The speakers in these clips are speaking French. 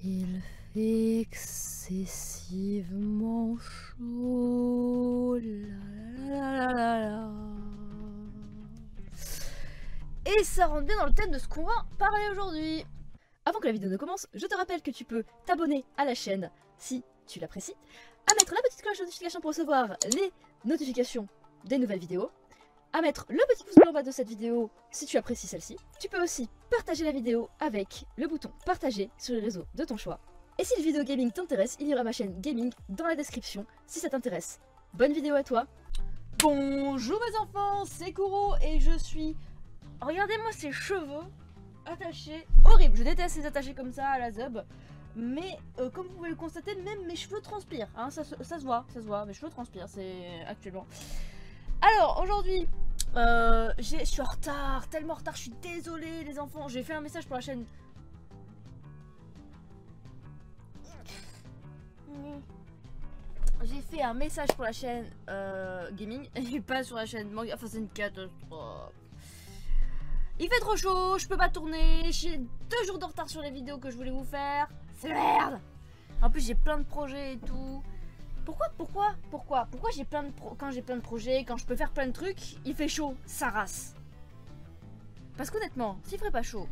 Il fait excessivement chaud. La. Et ça rentre bien dans le thème de ce qu'on va parler aujourd'hui. Avant que la vidéo ne commence, je te rappelle que tu peux t'abonner à la chaîne si tu l'apprécies, à mettre la petite cloche de notification pour recevoir les notifications des nouvelles vidéos, à mettre le petit pouce bleu en bas de cette vidéo si tu apprécies celle-ci. Tu peux aussi partager la vidéo avec le bouton partager sur les réseaux de ton choix. Et si le vidéo gaming t'intéresse, il y aura ma chaîne gaming dans la description si ça t'intéresse. Bonne vidéo à toi. Bonjour mes enfants, c'est Kuro et je suis... Regardez-moi ces cheveux attachés. Horrible, je déteste les attachés comme ça à la zub. Mais comme vous pouvez le constater, même mes cheveux transpirent. Hein, ça se voit, mes cheveux transpirent, c'est actuellement. Alors aujourd'hui, je suis en retard, tellement en retard, je suis désolée les enfants. J'ai fait un message pour la chaîne. J'ai fait un message pour la chaîne gaming et pas sur la chaîne manga. Enfin c'est une catastrophe. Il fait trop chaud, je peux pas tourner. J'ai 2 jours de retard sur les vidéos que je voulais vous faire. C'est merde. En plus j'ai plein de projets et tout. Pourquoi j'ai plein de quand j'ai plein de projets, quand je peux faire plein de trucs, il fait chaud, ça race. Parce qu'honnêtement, s'il ferait pas chaud,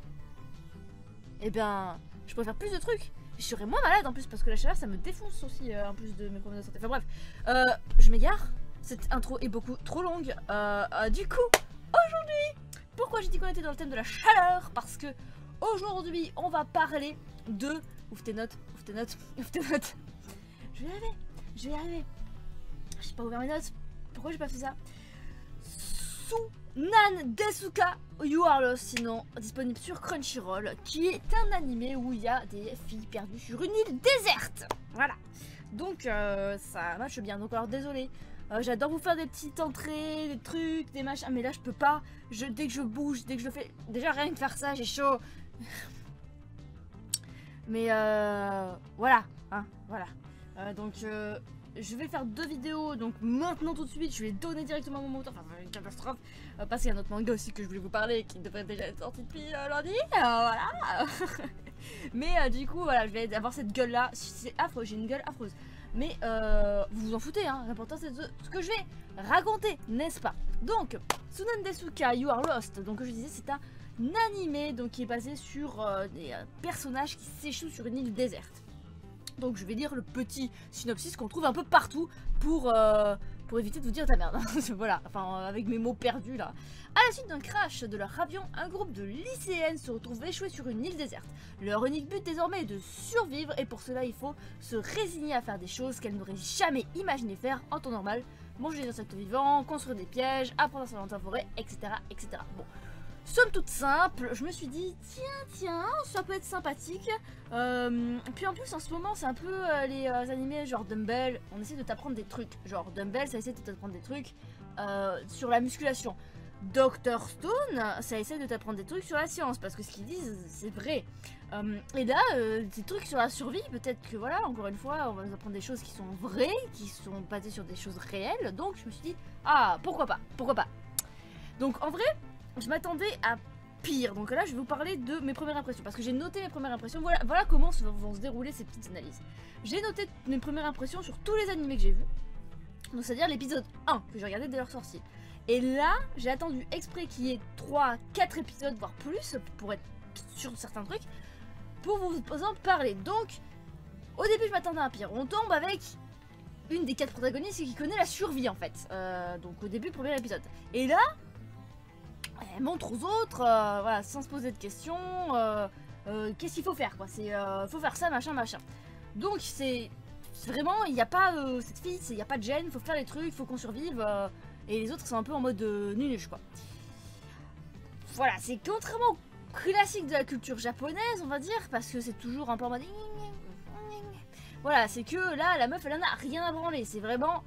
eh bien, je pourrais faire plus de trucs. Je serais moins malade en plus parce que la chaleur ça me défonce aussi en plus de mes problèmes de santé. Enfin bref, je m'égare. Cette intro est beaucoup trop longue. Du coup, aujourd'hui, pourquoi j'ai dit qu'on était dans le thème de la chaleur? Parce que aujourd'hui, on va parler de... Ouvre tes notes. Je vais y arriver. J'ai pas ouvert mes notes. Pourquoi j'ai pas fait ça? Sunan Desuka You Are Lost, sinon disponible sur Crunchyroll, qui est un animé où il y a des filles perdues sur une île déserte. Voilà. Donc ça marche bien. Donc alors désolé. J'adore vous faire des petites entrées, des trucs, des machins, mais là je peux pas. Dès que je bouge, dès que je le fais, déjà rien que faire ça, j'ai chaud. Mais voilà, hein, voilà. Donc je vais faire 2 vidéos, donc maintenant tout de suite je vais donner directement mon moteur, enfin une catastrophe, parce qu'il y a un autre manga aussi que je voulais vous parler qui devrait déjà être sorti depuis lundi, voilà. Mais du coup voilà, je vais avoir cette gueule là, c'est affreux, j'ai une gueule affreuse. Mais vous vous en foutez, hein, l'important c'est ce que je vais raconter, n'est-ce pas? Donc, Sunan Desuka You Are Lost, donc comme je disais c'est un animé donc, qui est basé sur des personnages qui s'échouent sur une île déserte. Donc je vais lire le petit synopsis qu'on trouve un peu partout pour éviter de vous dire ta merde. Voilà, enfin avec mes mots perdus là. À la suite d'un crash de leur avion, un groupe de lycéennes se retrouve échoué sur une île déserte. Leur unique but désormais est de survivre et pour cela il faut se résigner à faire des choses qu'elles n'auraient jamais imaginé faire en temps normal. Manger des insectes vivants, construire des pièges, apprendre à s'orienter en forêt, etc. etc. Bon. Somme toute simple, je me suis dit tiens, ça peut être sympathique. Puis en plus en ce moment c'est un peu les animés genre Dumbbell, on essaie de t'apprendre des trucs. Genre Dumbbell ça essaie de t'apprendre des trucs sur la musculation. Dr Stone ça essaie de t'apprendre des trucs sur la science parce que ce qu'ils disent c'est vrai. Et là des trucs sur la survie, peut-être que voilà encore une fois on va nous apprendre des choses qui sont vraies, qui sont basées sur des choses réelles. Donc je me suis dit ah pourquoi pas. Donc en vrai je m'attendais à pire, donc là je vais vous parler de mes premières impressions, parce que j'ai noté mes premières impressions, voilà comment vont se dérouler ces petites analyses. J'ai noté mes premières impressions sur tous les animés que j'ai vus, donc c'est-à-dire l'épisode 1 que j'ai regardé dès leur sortie. Et là, j'ai attendu exprès qu'il y ait 3-4 épisodes, voire plus, pour être sûr de certains trucs, pour vous en parler. Donc, au début je m'attendais à pire, on tombe avec une des 4 protagonistes qui connaît la survie en fait, donc au début, premier épisode. Et là, elle montre aux autres, voilà, sans se poser de questions, qu'est-ce qu'il faut faire quoi, c'est faut faire ça, machin. Donc c'est vraiment, il n'y a pas cette fille, il n'y a pas de gêne, faut faire les trucs, faut qu'on survive, et les autres sont un peu en mode nunuche quoi. Voilà, c'est contrairement au classique de la culture japonaise, on va dire, parce que c'est toujours un peu en mode... Voilà, c'est que là, la meuf, elle en a rien à branler, c'est vraiment,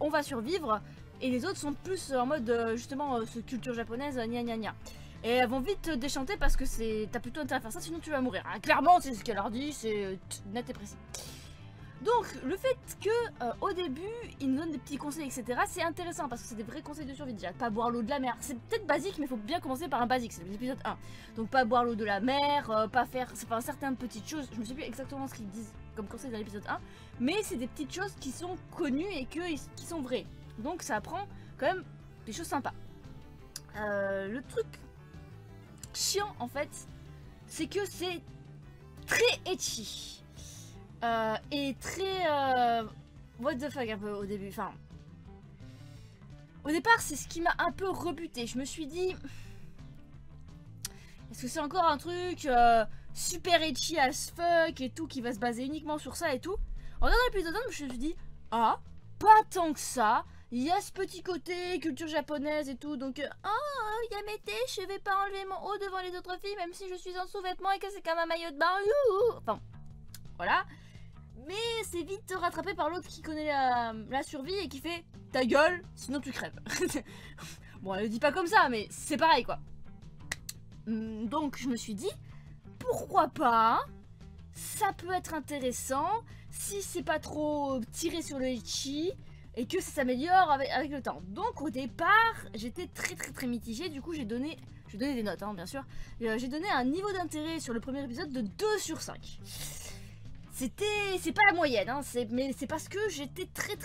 on va survivre. Et les autres sont plus en mode justement culture japonaise, gna gna gna. Et elles vont vite déchanter parce que t'as plutôt intérêt à faire ça sinon tu vas mourir. Hein. Clairement c'est ce qu'elle leur dit, c'est net et précis. Donc le fait que au début il nous donne des petits conseils etc, c'est intéressant parce que c'est des vrais conseils de survie. Déjà pas boire l'eau de la mer, c'est peut-être basique mais il faut bien commencer par un basique, c'est l'épisode 1. Donc pas boire l'eau de la mer, pas faire certaines petites choses, je me sais plus exactement ce qu'ils disent comme conseil dans l'épisode 1, mais c'est des petites choses qui sont connues et qui sont vraies. Donc ça apprend quand même des choses sympas. Le truc chiant en fait, c'est que c'est très ecchi. Et très what the fuck un peu au début, enfin au départ c'est ce qui m'a un peu rebuté. Je me suis dit est-ce que c'est encore un truc super ecchi as fuck et tout qui va se baser uniquement sur ça et tout. En regardant l'épisode 1 je me suis dit ah pas tant que ça, il y a ce petit côté culture japonaise et tout donc Yamete je vais pas enlever mon haut devant les autres filles même si je suis en sous-vêtements et que c'est comme un maillot de bain, enfin voilà. Mais c'est vite rattrapé par l'autre qui connaît la survie et qui fait ta gueule, sinon tu crèves. Bon, elle le dit pas comme ça, mais c'est pareil quoi. Donc je me suis dit, pourquoi pas, ça peut être intéressant si c'est pas trop tiré sur le ecchi et que ça s'améliore avec le temps. Donc au départ, j'étais très mitigée, du coup j'ai donné des notes hein, bien sûr. J'ai donné un niveau d'intérêt sur le premier épisode de 2 sur 5. C'est pas la moyenne, hein, mais c'est parce que j'étais très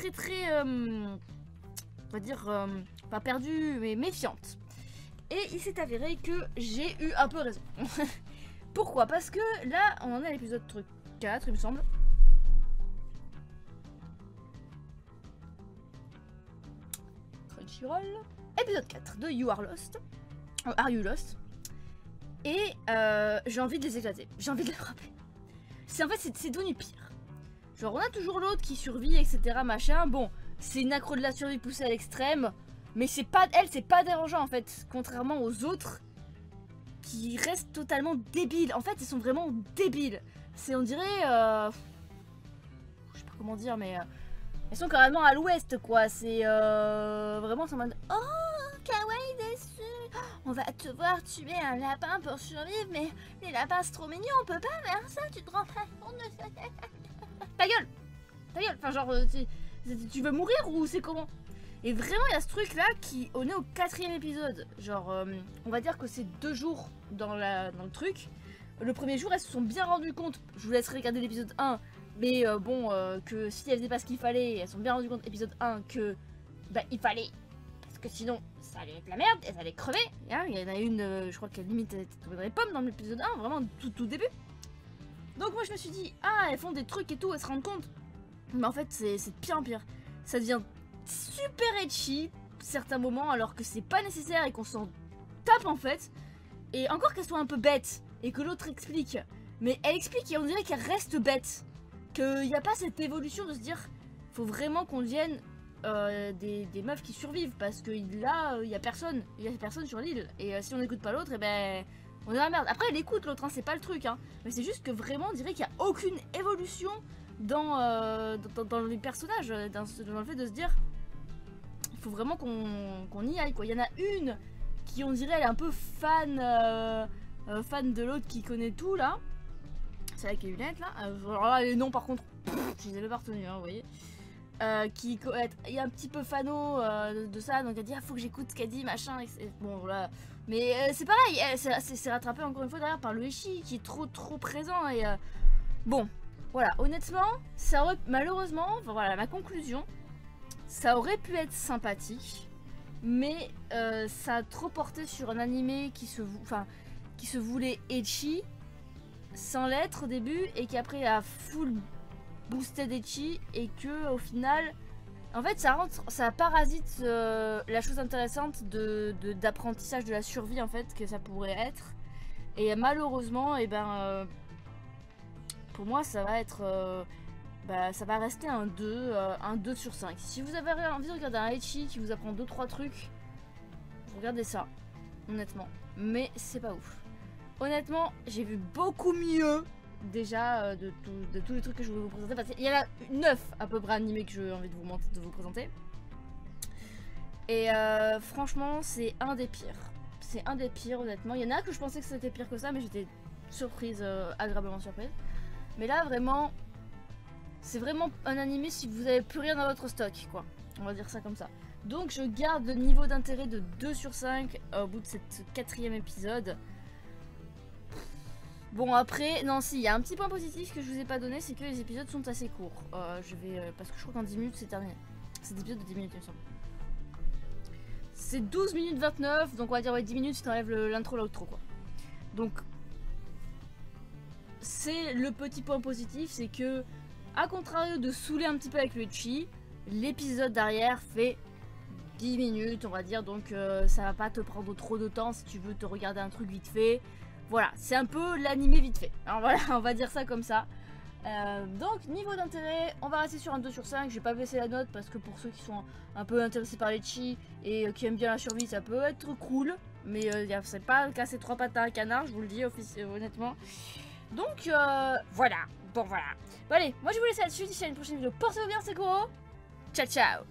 on va dire, pas perdue, mais méfiante. Et il s'est avéré que j'ai eu un peu raison. Pourquoi? Parce que là, on en est à l'épisode 4, il me semble. Crunchyroll. Épisode 4 de You Are Lost. Are You Lost? Et j'ai envie de les éclater. J'ai envie de les frapper. En fait, c'est devenu pire. Genre, on a toujours l'autre qui survit, etc. Machin. Bon, c'est une accro de la survie poussée à l'extrême. Mais c'est pas dérangeant en fait. Contrairement aux autres qui restent totalement débiles. En fait, ils sont vraiment débiles. On dirait. Je sais pas comment dire, mais. Elles sont carrément à l'ouest, quoi. C'est vraiment en mode. Oh, kawaii dessus. On va devoir tuer un lapin pour survivre, mais les lapins c'est trop mignon, on peut pas faire ça, tu te rends pas compte de ça. Ta gueule. Enfin, genre, tu veux mourir ou c'est comment? Et vraiment, il y a ce truc là qui, on est au 4e épisode. Genre, on va dire que c'est 2 jours dans le truc. Le premier jour, elles se sont bien rendues compte. Je vous laisserai regarder l'épisode 1. Mais bon, que si elles faisaient pas ce qu'il fallait, elles se sont bien rendues compte, épisode 1, que bah, il fallait. Parce que sinon, ça allait être la merde, elles allaient crever. Hein, il y en a une, je crois qu'elle limite était tombée dans les pommes dans l'épisode 1, vraiment tout début. Donc moi je me suis dit, ah, elles font des trucs et tout, elles se rendent compte. Mais en fait, c'est de pire en pire. Ça devient super ecchi, certains moments, alors que c'est pas nécessaire et qu'on s'en tape en fait. Et encore qu'elle soit un peu bête, et que l'autre explique. Mais elle explique et on dirait qu'elle reste bête. Qu'il n'y a pas cette évolution de se dire, faut vraiment qu'on devienne des meufs qui survivent. Parce que là, il y a personne sur l'île. Et si on n'écoute pas l'autre, et ben on est dans la merde. Après, elle écoute l'autre, hein, c'est pas le truc. Hein. Mais c'est juste que vraiment, on dirait qu'il n'y a aucune évolution dans les personnages. Dans le fait de se dire, il faut vraiment qu'on y aille, quoi. Il y en a une qui, on dirait, elle est un peu fan de l'autre qui connaît tout, là. C'est avec les lunettes, là. Alors là, les noms, par contre, je les avais pas retenus, hein, vous voyez. Qui est un petit peu fano de ça, donc elle dit, ah, faut que j'écoute ce qu'elle dit, machin. Bon, voilà. Mais c'est pareil, c'est rattrapé encore une fois derrière par le Echi, qui est trop présent. Et bon, voilà, honnêtement, ça aurait, malheureusement, enfin, voilà, ma conclusion, ça aurait pu être sympathique, mais ça a trop porté sur un animé qui se voulait ecchi, sans l'être au début, et qui après a full boosté d'ecchi, et que au final, en fait, ça parasite la chose intéressante d'apprentissage de la survie, en fait, que ça pourrait être. Et malheureusement, et ben, pour moi, ça va être, ça va rester un 2 sur 5. Si vous avez envie de regarder un ecchi qui vous apprend 2-3 trucs, regardez ça, honnêtement. Mais c'est pas ouf. Honnêtement, j'ai vu beaucoup mieux déjà de tous les trucs que je voulais vous présenter. Parce qu'il y en a 9 à peu près animés que j'ai envie de vous présenter. Et franchement, c'est un des pires. C'est un des pires, honnêtement. Il y en a que je pensais que c'était pire que ça, mais j'étais surprise, agréablement surprise. Mais là, vraiment, c'est vraiment un animé si vous avez plus rien dans votre stock, quoi. On va dire ça comme ça. Donc je garde le niveau d'intérêt de 2 sur 5 au bout de cette 4e épisode. Bon après, non si, il y a un petit point positif que je vous ai pas donné, c'est que les épisodes sont assez courts. Parce que je crois qu'en 10 minutes c'est terminé. C'est des épisodes de 10 minutes il me semble. C'est 12 minutes 29, donc on va dire ouais, 10 minutes si t'enlèves l'intro, l'outro quoi. Donc c'est le petit point positif, c'est que à contrario de saouler un petit peu avec le chi, l'épisode derrière fait 10 minutes on va dire, donc ça va pas te prendre trop de temps si tu veux te regarder un truc vite fait. Voilà, c'est un peu l'animé vite fait. Alors voilà, on va dire ça comme ça. Donc niveau d'intérêt, on va rester sur un 2 sur 5. Je vais pas baisser la note parce que pour ceux qui sont un peu intéressés par les chi et qui aiment bien la survie, ça peut être cool. Mais c'est pas casser 3 pattes à un canard, je vous le dis honnêtement. Donc voilà, bon voilà. Bon allez, moi je vous laisse là-dessus, d'ici à une prochaine vidéo. Portez-vous bien, c'est Koro. Ciao ciao.